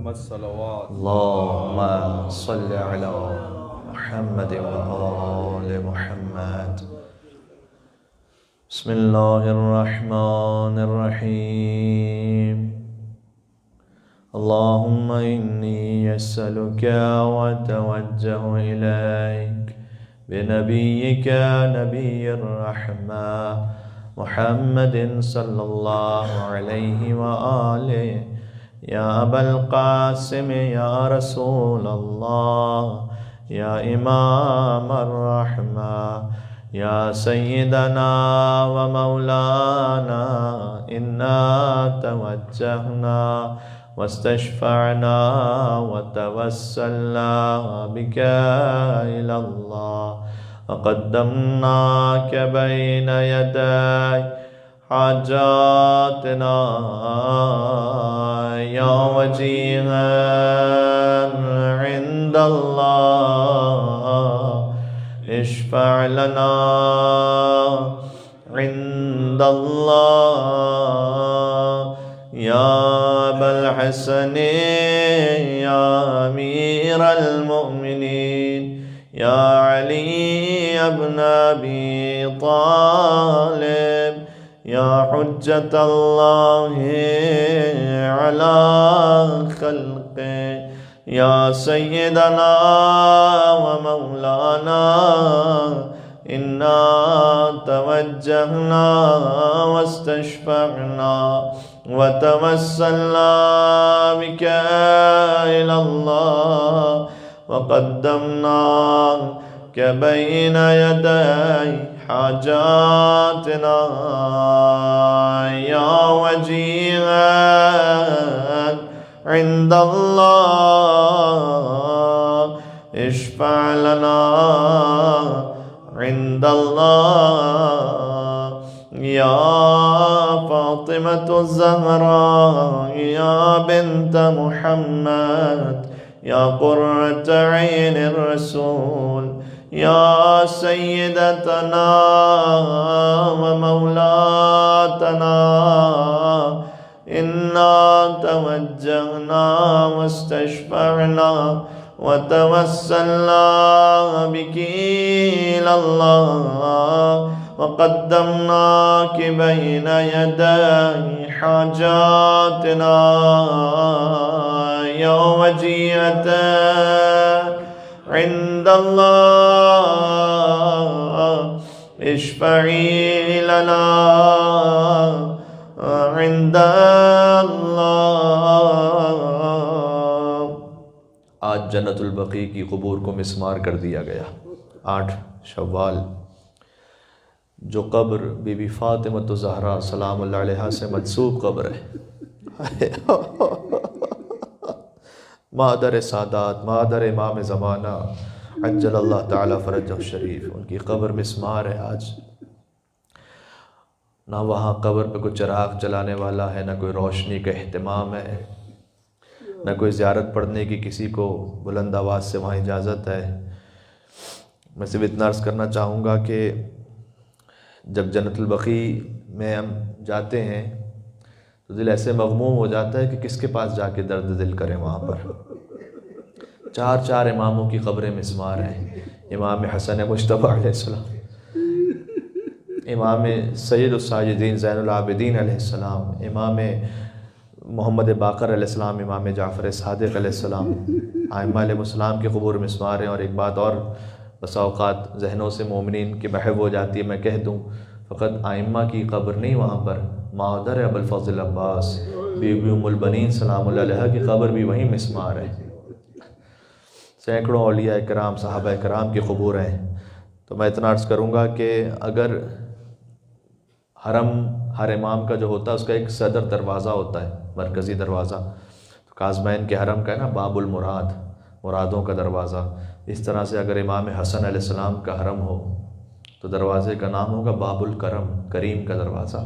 محمد صلوات اللهم صل على محمد وآل محمد. بسم الله الرحمن الرحيم. اللهم إني أسألك وأتوجه إليك بنبيك نبي الرحمة محمد صلى الله عليه وآله يا أبا القاسم يا رسول الله يا إمام الرحمة يا سيدنا ومولانا إنا توجهنا واستشفعنا وتوسلنا بك إلى الله وقدمناك بين يدي حاجاتنا يا وجيها عند الله اشفع لنا عند الله يا أبا الحسن يا أمير المؤمنين يا علي بن أبي طالب يا حجة الله على خلقه يا سيدنا ومولانا إنا توجهنا واستشفعنا وتوسلنا بك إلى الله وقدمناك بين يدي حاجاتنا يا وجيها عند الله اشفع لنا عند الله يا فاطمة الزهراء يا بنت محمد يا قرة عين الرسول يا سيدتنا ومولاتنا إنا توجهنا واستشفعنا وتوسلنا بك إلى الله وقدمناك بين يدي حاجاتنا يا وجيهة عند الله اشفعي لنا عند اللہ. آج جنت البقیع کی قبور کو مسمار کر دیا گیا. 8 شوال جو قبر بی بی فاطمہ الزہرا سلام اللہ علیہا سے منسوب قبر ہے. مادر سادات مادر امام زمانہ عجل اللہ تعالیٰ فرجہ الشریف، ان کی قبر مسمار ہے. آج نہ وہاں قبر پہ کوئی چراغ جلانے والا ہے، نہ کوئی روشنی کا اہتمام ہے، نہ کوئی زیارت پڑھنے کی کسی کو بلند آواز سے وہاں اجازت ہے. میں صرف اتنا عرض کرنا چاہوں گا کہ جب جنت البقیع میں ہم جاتے ہیں تو دل ایسے مغموم ہو جاتا ہے کہ کس کے پاس جا کے درد دل کریں. وہاں پر 4 اماموں کی قبریں مسمار ہیں. امام حسن مجتبیٰ علیہ السلام، امام سید الساجدین زین العابدین علیہ السلام، امام محمد باقر علیہ السلام، امام جعفر صادق علیہ السلام، ائمہ علیہ السلام کی قبور مسمار ہیں. اور ایک بات اور بسا اوقات ذہنوں سے مومنین کی محو ہو جاتی ہے، میں کہہ دوں فقط ائمہ کی قبر نہیں، وہاں پر مادر ابو الفضل عباس بی بی ام البنین سلام اللہ علیہ کی قبر بھی وہیں مسمار ہے. سینکڑوں اولیاء کرام صحابہ کرام کی قبور ہیں. تو میں اتنا عرض کروں گا کہ اگر حرم ہر امام کا جو ہوتا ہے اس کا ایک صدر دروازہ ہوتا ہے، مرکزی دروازہ. تو قازمین کے حرم کا ہے نا باب المراد، مرادوں کا دروازہ. اس طرح سے اگر امام حسن علیہ السلام کا حرم ہو تو دروازے کا نام ہوگا باب الکرم، کریم کا دروازہ.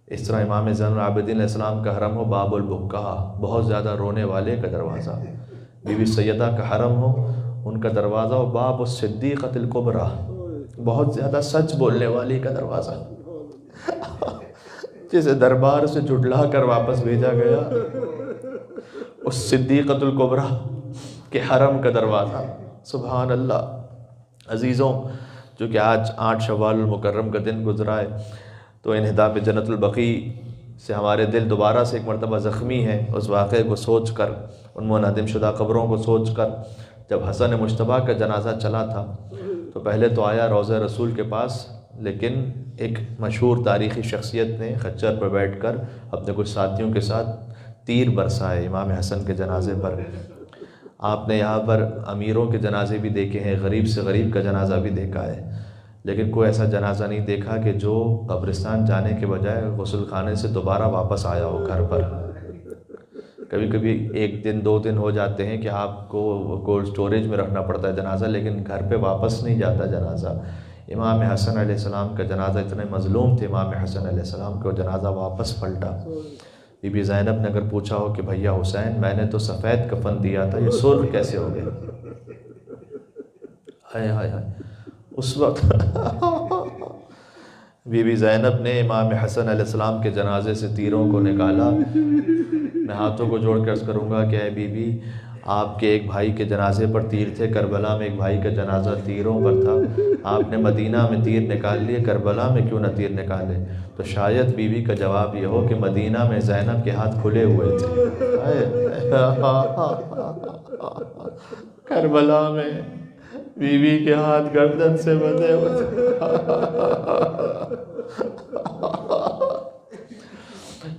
اس طرح امام زین العابدین علیہ السلام کا حرم ہو باب البکا، بہت زیادہ رونے والے کا دروازہ. بی بی سیدہ کا حرم ہو، ان کا دروازہ ہو باب الصدیقۃ الکبریٰ، بہت زیادہ سچ بولنے والی کا دروازہ، جسے دربار سے جھٹلا کر واپس بھیجا گیا اس صدیقۃ الکبریٰ کے حرم کا دروازہ. سبحان اللہ. عزیزوں، جو کہ آج 8 شوال المکرم کا دن گزرا ہے، تو انہدام جنت البقیع سے ہمارے دل دوبارہ سے ایک مرتبہ زخمی ہے. اس واقعے کو سوچ کر، ان منہدم شدہ قبروں کو سوچ کر. جب حسن مجتبیٰ کا جنازہ چلا تھا تو پہلے تو آیا روضہ رسول کے پاس، لیکن ایک مشہور تاریخی شخصیت نے خچر پر بیٹھ کر اپنے کچھ ساتھیوں کے ساتھ تیر برسائے امام حسن کے جنازے پر. آپ نے یہاں پر امیروں کے جنازے بھی دیکھے ہیں، غریب سے غریب کا جنازہ بھی دیکھا ہے، لیکن کوئی ایسا جنازہ نہیں دیکھا کہ جو قبرستان جانے کے بجائے غسل خانے سے دوبارہ واپس آیا ہو گھر پر. کبھی کبھی 1 دن 2 دن ہو جاتے ہیں کہ آپ کو کولڈ اسٹوریج میں رکھنا پڑتا ہے جنازہ، لیکن گھر پہ واپس نہیں جاتا جنازہ. امام حسن علیہ السلام کا جنازہ، اتنے مظلوم تھے امام حسن علیہ السلام کا، جنازہ واپس پلٹا. بی بی زینب نے اگر پوچھا ہو کہ بھیا حسین، میں نے تو سفید کفن دیا تھا، یہ سرخ کیسے ہو گیا؟ ہائے ہائے ہائے. اس وقت بی بی زینب نے امام حسن علیہ السلام کے جنازے سے تیروں کو نکالا. میں ہاتھوں کو جوڑ کر عرض کروں گا کہ اے بی بی، آپ کے ایک بھائی کے جنازے پر تیر تھے، کربلا میں ایک بھائی کا جنازہ تیروں پر تھا، آپ نے مدینہ میں تیر نکال لیے، کربلا میں کیوں نہ تیر نکالے؟ تو شاید بی بی کا جواب یہ ہو کہ مدینہ میں زینب کے ہاتھ کھلے ہوئے تھے. کربلا میں بی بی کے ہاتھ گردن سے بندھے ہوئے تھے.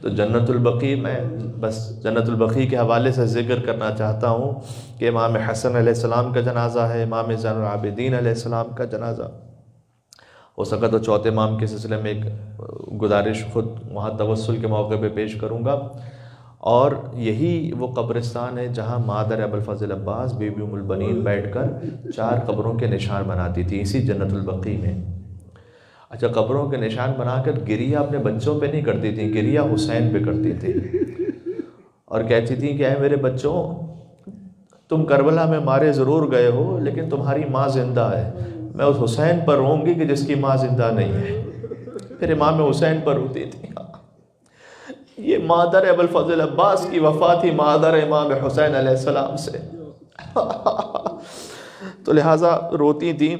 تو جنت البقیع، میں بس جنت البقیع کے حوالے سے ذکر کرنا چاہتا ہوں کہ امام حسن علیہ السلام کا جنازہ ہے، امام زین العابدین علیہ السلام کا جنازہ. ہو سکا تو چوتھے امام کے سلسلے میں ایک گزارش خود وہاں توسل کے موقع پہ پیش کروں گا. اور یہی وہ قبرستان ہے جہاں مادر ابو الفضل عباس بی بی ام البنین بیٹھ کر 4 قبروں کے نشان بناتی تھی، اسی جنت البقیع میں. اچھا، قبروں کے نشان بنا کر گریہ اپنے بچوں پہ نہیں کرتی تھیں، گریہ حسین پہ کرتی تھیں، اور کہتی تھیں کہ اے میرے بچوں، تم کربلا میں مارے ضرور گئے ہو، لیکن تمہاری ماں زندہ ہے. میں اس حسین پر روں گی کہ جس کی ماں زندہ نہیں ہے. پھر امام حسین پر روتی تھی. یہ مادر ابو الفضل عباس کی وفات تھی مادر امام حسین علیہ السلام سے. تو لہٰذا روتی تھیں.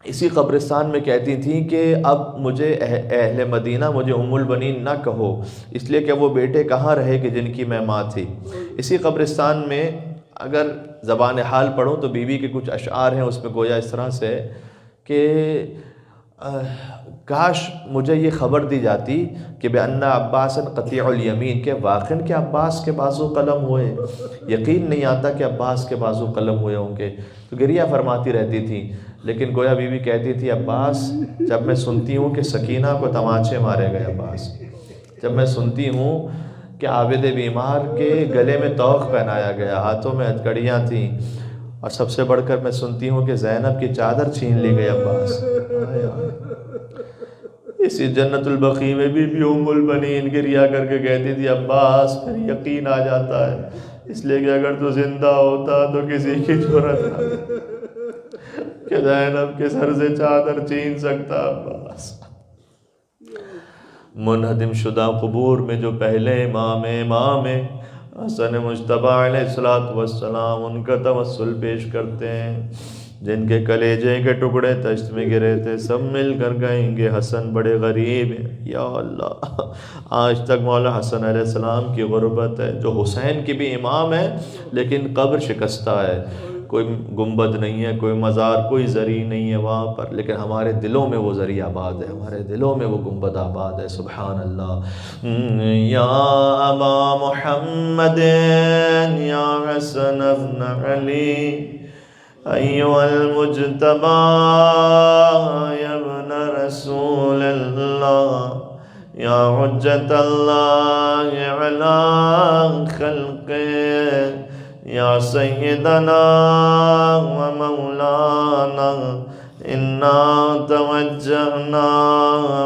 اسی قبرستان میں کہتی تھیں کہ اب مجھے اہل مدینہ مجھے ام البنین نہ کہو، اس لیے کہ وہ بیٹے کہاں رہے کہ جن کی میں ماں تھی. اسی قبرستان میں اگر زبان حال پڑھوں تو بی بی کے کچھ اشعار ہیں، اس میں گویا اس طرح سے کہ کاش مجھے یہ خبر دی جاتی کہ بأن عباسا قطیع الیمین، کہ واقعاً کہ عباس کے بازو قلم ہوئے، یقین نہیں آتا کہ عباس کے بازو قلم ہوئے ہوں گے. تو گریہ فرماتی رہتی تھی. لیکن گویا بی بی کہتی تھی عباس، جب میں سنتی ہوں کہ سکینہ کو تمانچے مارے گئے، عباس جب میں سنتی ہوں کہ عابد بیمار کے گلے میں طوق پہنایا گیا، ہاتھوں میں ہتھکڑیاں تھیں، اور سب سے بڑھ کر میں سنتی ہوں کہ زینب کی چادر چھین لی گئی عباس. اسی جنت البقیع میں بھی ام البنین گریہ کر کے کہتی تھی عباس، پھر یقین آ جاتا ہے، اس لیے کہ اگر تو زندہ ہوتا تو کسی کی جرأت نہ کہ زینب کے سر سے چادر چھین سکتا عباس. منہدم شدہ قبور میں جو پہلے امام حسن مجتبیٰ علیہ السلام، ان کا توسل پیش کرتے ہیں. جن کے کلیجے کے ٹکڑے تشت میں گرے تھے، سب مل کر کہیں گے حسن بڑے غریب ہیں. یا اللہ، آج تک مولا حسن علیہ السلام کی غربت ہے، جو حسین کی بھی امام ہے لیکن قبر شکستہ ہے، کوئی گنبد نہیں ہے، کوئی مزار، کوئی زری نہیں ہے وہاں پر، لیکن ہمارے دلوں میں وہ زری آباد ہے، ہمارے دلوں میں وہ گنبد آباد ہے. سبحان اللہ. یا ابا محمد یا حسن ابن علی ایوہ المجتبی یا ابن رسول اللہ یا حجت اللہ علی خلقہ یا سیدنا و مولانا انا توجہنا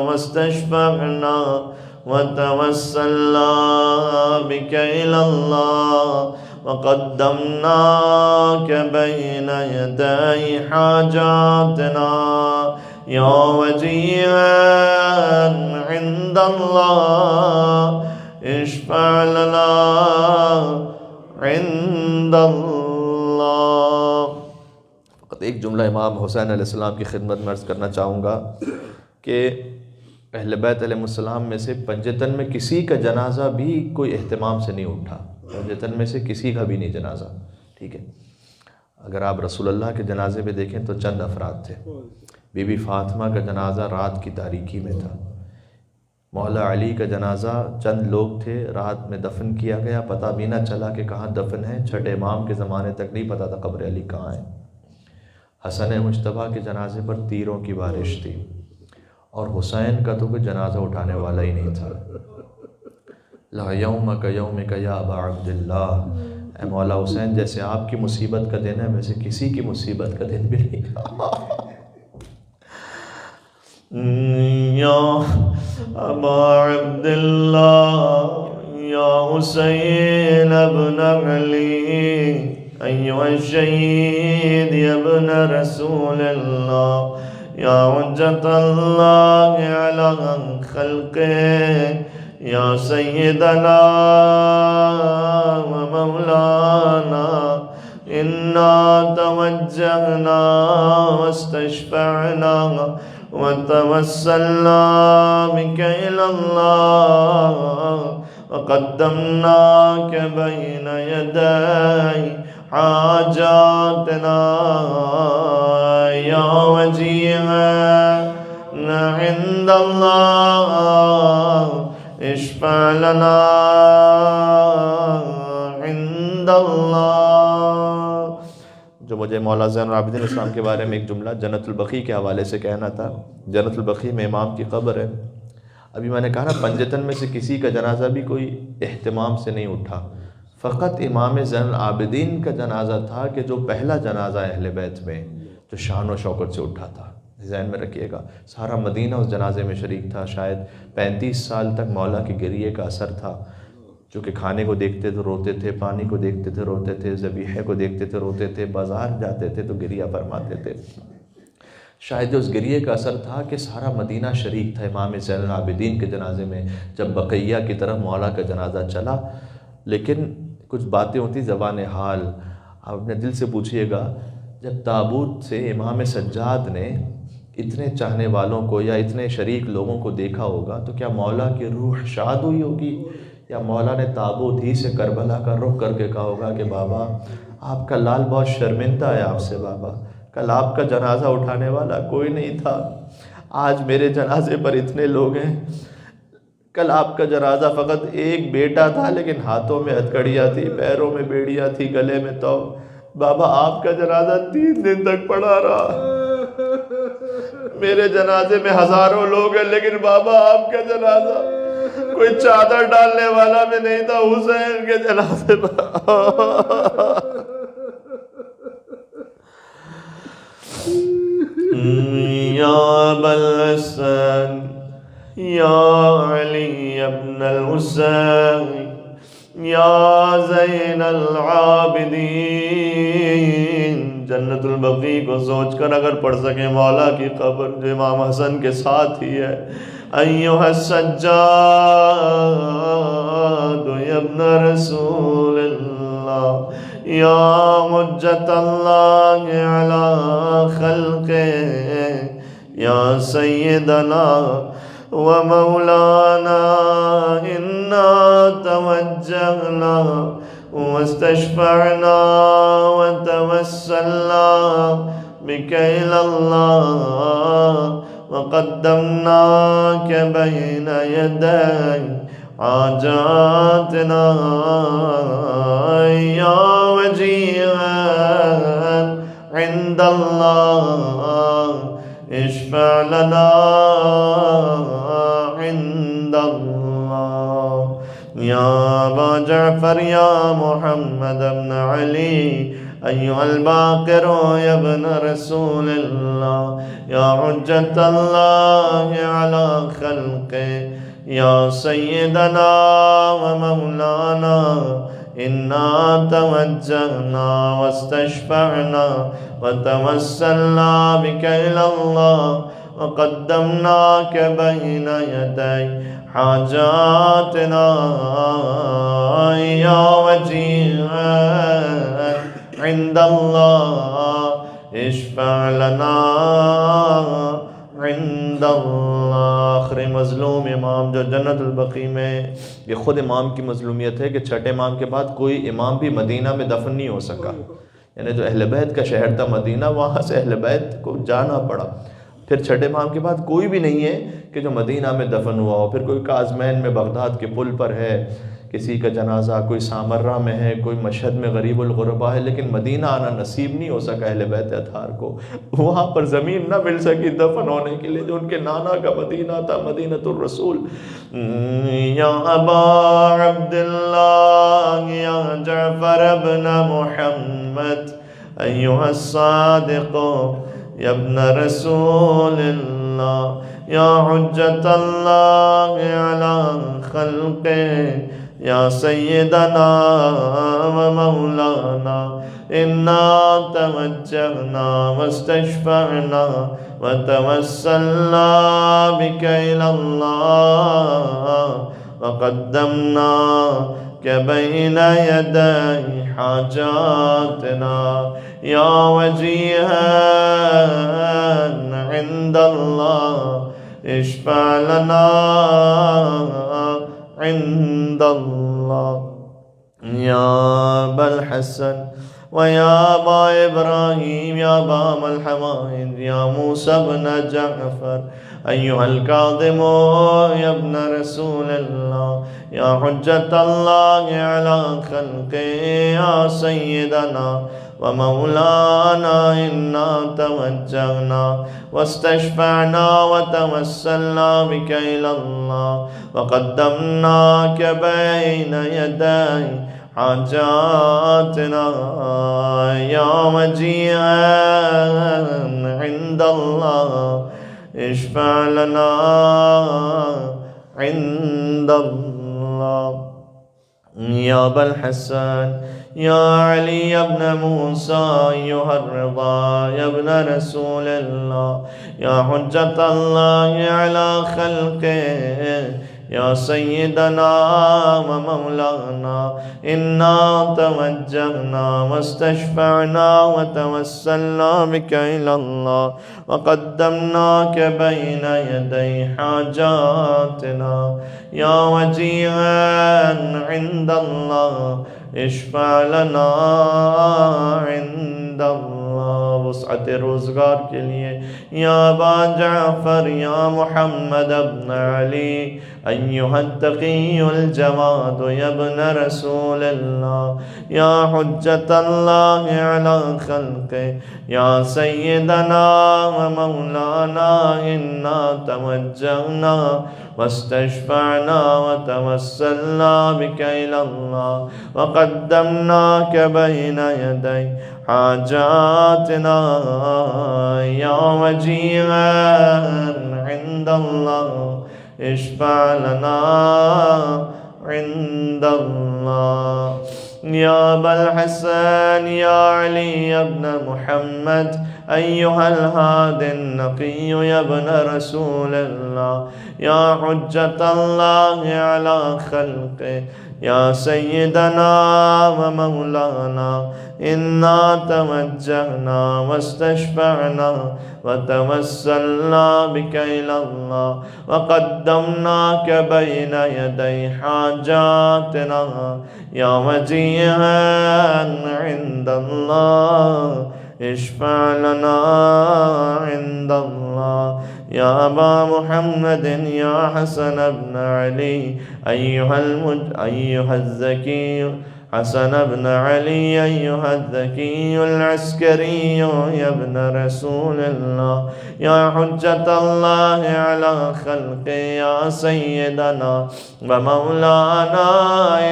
واستشفعنا وتوسلنا بک الی اللہ وقدمناک بین یدی حاجاتنا یا وجیہا عند اللہ اشفع لنا عند اللہ۔ فقط ایک جملہ امام حسین علیہ السلام کی خدمت میں عرض کرنا چاہوں گا کہ اہل بیت علیہ السلام میں سے پنجتن میں کسی کا جنازہ بھی کوئی اہتمام سے نہیں اٹھا، پنجتن میں سے کسی کا بھی نہیں جنازہ، ٹھیک ہے۔ اگر آپ رسول اللہ کے جنازے میں دیکھیں تو چند افراد تھے۔ بی بی فاطمہ کا جنازہ رات کی تاریکی میں تھا، مولا علی کا جنازہ چند لوگ تھے، رات میں دفن کیا گیا، پتہ بھی نہ چلا کہ کہاں دفن ہے، چھٹے امام کے زمانے تک نہیں پتہ تھا قبر علی کہاں ہے۔ حسن مجتبیٰ کے جنازے پر تیروں کی بارش تھی، اور حسین کا تو کوئی جنازہ اٹھانے والا ہی نہیں تھا۔ لا یومک یومک یا ابا عبداللہ، اے مولا حسین جیسے آپ کی مصیبت کا دن ہے ویسے کسی کی مصیبت کا دن بھی نہیں تھا۔ یا ابا عبداللہ یا حسین ابن علی ایھا الشہید یا ابن رسول اللہ یا حجت اللہ علی خلقہ یا سیدنا و مولانا انا توجہنا واستشفعنا وتوسلنا بك إلى الله وقدمناك بين يدي حاجاتنا يا وجيها عند الله اشفع لنا عند الله۔ جو مجھے مولا زین العابدین اسلام کے بارے میں ایک جملہ جنت البقیع کے حوالے سے کہنا تھا، جنت البقیع میں امام کی قبر ہے۔ ابھی میں نے کہا نا پنجتن میں سے کسی کا جنازہ بھی کوئی اہتمام سے نہیں اٹھا، فقط امام زین العابدین کا جنازہ تھا کہ جو پہلا جنازہ اہل بیت میں جو شان و شوکت سے اٹھا تھا۔ ذہن میں رکھیے گا، سارا مدینہ اس جنازے میں شریک تھا، شاید 35 سال تک مولا کے گریے کا اثر تھا، چونکہ کھانے کو دیکھتے تھے روتے تھے، پانی کو دیکھتے تھے روتے تھے، ذبیحے کو دیکھتے تھے روتے تھے، بازار جاتے تھے تو گریہ فرماتے تھے۔ شاید اس گریے کا اثر تھا کہ سارا مدینہ شریک تھا امام زین العابدین کے جنازے میں جب بقیہ کی طرف مولا کا جنازہ چلا۔ لیکن کچھ باتیں ہوتی زبان حال، آپ اپنے دل سے پوچھئے گا، جب تابوت سے امام سجاد نے اتنے چاہنے والوں کو یا اتنے شریک لوگوں کو دیکھا ہوگا تو کیا مولا کی روح شاد ہوئی ہوگی، یا مولا نے تابوت ہی سے کربلا کا رخ کر کے کہا ہوگا کہ بابا آپ کا لال بہت شرمندہ ہے آپ سے، بابا کل آپ کا جنازہ اٹھانے والا کوئی نہیں تھا، آج میرے جنازے پر اتنے لوگ ہیں، کل آپ کا جنازہ فقط ایک بیٹا تھا لیکن ہاتھوں میں ہتھکڑیاں تھی، پیروں میں بیڑیاں تھی، گلے میں تو بابا آپ کا جنازہ 3 دن تک پڑا رہا، میرے جنازے میں ہزاروں لوگ ہیں لیکن بابا آپ کا جنازہ کوئی چادر ڈالنے والا بھی نہیں تھا حسین کے جنازے پر۔ یا ابا الحسن یا علی ابن الحسین یا زین العابدین۔ جنت البقیع کو سوچ کر اگر پڑھ سکیں مولا کی قبر جو امام حسن کے ساتھ ہی ہے، ایھا السجاد یا ابن رسول اللہ یا حجت اللہ علی خلقہ یا سیدنا و مولانا انا توجہنا واستشفعنا وتوسلنا بك إلى الله وقدمناك بين يدي حاجاتنا يا وجيها عند الله اشفع لنا عند الله يا أبا جعفر يا محمد بن علي أيها الباقر يا ابن رسول الله يا حجة الله على خلقه يا سيدنا ومولانا إنا توجهنا واستشفعنا وتوسلنا بك إلى الله وقدمناك بين يدي حاجاتنا يا وجيها عند الله اشفع لنا عند الله. आखिरी मजलूम इमाम जो जन्नतुल बकी में, ये ख़ुद इमाम की मजलूमियत है कि छठे इमाम के बाद कोई इमाम भी मदीना में दफन नहीं हो सका। यानी जो अहले बैत का शहर था मदीना, वहाँ से अहले बैत को जाना पड़ा। फिर छठे इमाम के बाद कोई भी नहीं है कि जो मदीना में दफन हुआ हो। फिर कोई काज़मैन में बगदाद के पुल पर है किसी का जनाजा, कोई सामर्रा में है, कोई मशहद में गरीबुल गुरबा है, लेकिन मदीना आना नसीब नहीं हो सका अहले बैत अतहार को। वहाँ पर ज़मीन ना मिल सकी दफन होने के लिए जो उनके नाना का मदीना था, मदीनतुर रसूल। या अबा अब्दुल्लाह या जअफर इब्न मुहम्मद अय्युहा सादिक़ या इब्न रसूलिल्लाह या हुज्जतल्लाह अला खल्क़िही या सय्यदना व मौलाना इन्ना तवज्जहना वस्तशफ़अना व तवस्सलना बिका इलल्लाह व क़द्दमना के बैन यदै हाजातना या वजीहन इंदल्लाह इश्फ़अ लना इंदल्लाह या अबल हसन व या अबा इब्राहीम या अबा अल हवाइद या मूसा इब्न जअफर अय्युहल काज़िम या इब्न रसूलिल्लाह या हुज्जतल्लाह अला खल्क़िही या सय्यदना व मौलाना इन्ना तवज्जहना वस्तशफ़अना व तवस्सलना बिका इलल्लाह व क़द्दमनाका बैन यदै हाजातना या वजीहन इंदल्लाह इश्फ़अ लना इंदल्लाह या अबल हसन या अली इब्न मूसा अय्युहर रिज़ा या इब्न रसूलिल्लाह या हुज्जतल्लाह अला खल्क़िही या सय्यदना व मौलाना इन्ना तवज्जहना वस्तशफ़अना व तवस्सलना बिका इलल्लाह व क़द्दमनाका बैन यदै हाजातना या वजीहन इंदल्लाह इश्फ़अ लना इंदल्लाह। वसअत रोज़गार के लिए या अबा जाफ़र या मुहम्मद इब्न अली अय्युहत तक़ियुल जवाद या इब्न रसूलिल्लाह या हुज्जतल्लाह अला खल्क़िही या सय्यदना व मौलाना इन्ना तवज्जहना वस्तशफ़अना व तवस्सलना बिका इलल्लाह व क़द्दमनाका बैन यदै हाजातना या वजीहन इंदल्लाह इश्फ़अ लना इंदल्लाह या अबल हसन या अली इब्न मुहम्मद अय्युहल हादिन नक़ी या इब्न रसूलिल्लाह या हुज्जतल्लाह अला खल्क़िही या सय्यदना व मौलाना इन्ना तवज्जहना वस्तशफ़अना व तवस्सलना बिका इलल्लाह व क़द्दमनाका बैन यदै हाजातना या वजीहन इंदल्लाह इश्फ़अ लना इंदल्लाह या अबा मुहम्मदिन या हसन इब्न अली अय्युहज़्ज़की हसन इब्न अली अय्युहज़्ज़कीयुल अस्करी या इब्न रसूलिल्लाह या हुज्जतल्लाह अला खल्क़िही या सय्यदना व मौलाना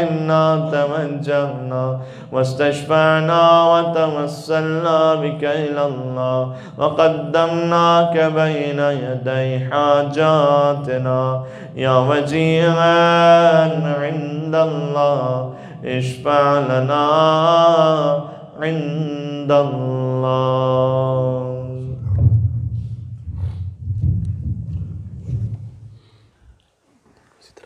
इन्ना तवज्जहना वस्तशफ़अना व तवस्सलना बिका इलल्लाह व क़द्दमनाका बैन यदै हाजातना या वजीहन इंदल्लाह इश्फ़अ लना इंदल्लाह। इसी तरह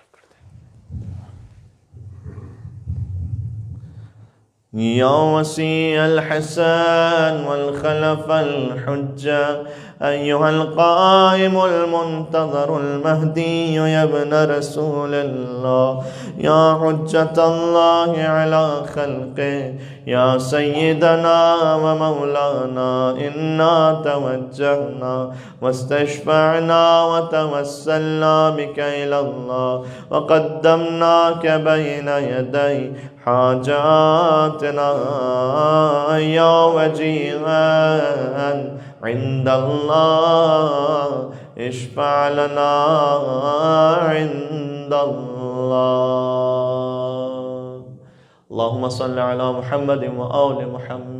يا وسيع الحسن والخلف الحجة أيها القائم المنتظر المهدي يا ابن رسول الله يا حجة الله على خلقه يا سيدنا ومولانا إنا توجهنا واستشفعنا وتوسلنا بك إلى الله وقدمناك بين يدي حاجاتنا يا وجيها عند الله اشفع لنا عند الله. اللهم صل على محمد وآل محمد.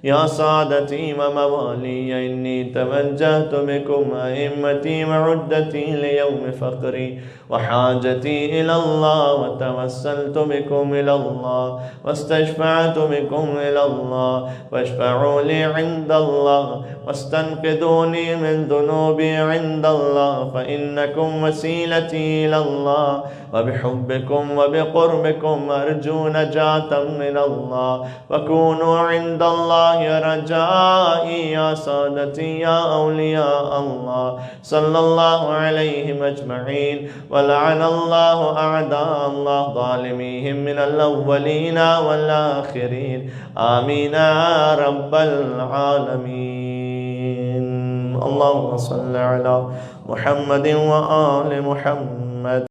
يا سادتي وموالي إني توجهت بكم أئمتي وعدتي ليوم فقري وحاجتي إلى الله وتوسلت بكم إلى الله واستشفعت بكم إلى الله واشفعوا لي عند الله واستنقذوني من ذنوبي عند الله فإنكم وسيلتي إلى الله وبحبكم وبقربكم أرجو نجاة من الله وكونوا عند الله رجائي يا سادتي يا أولياء الله. صلى الله عليهم أجمعين ولعن الله أعداء الله ظالميهم من الأولين والآخرين آمين يا رب العالمين. اللهم صل على محمد وآل محمد.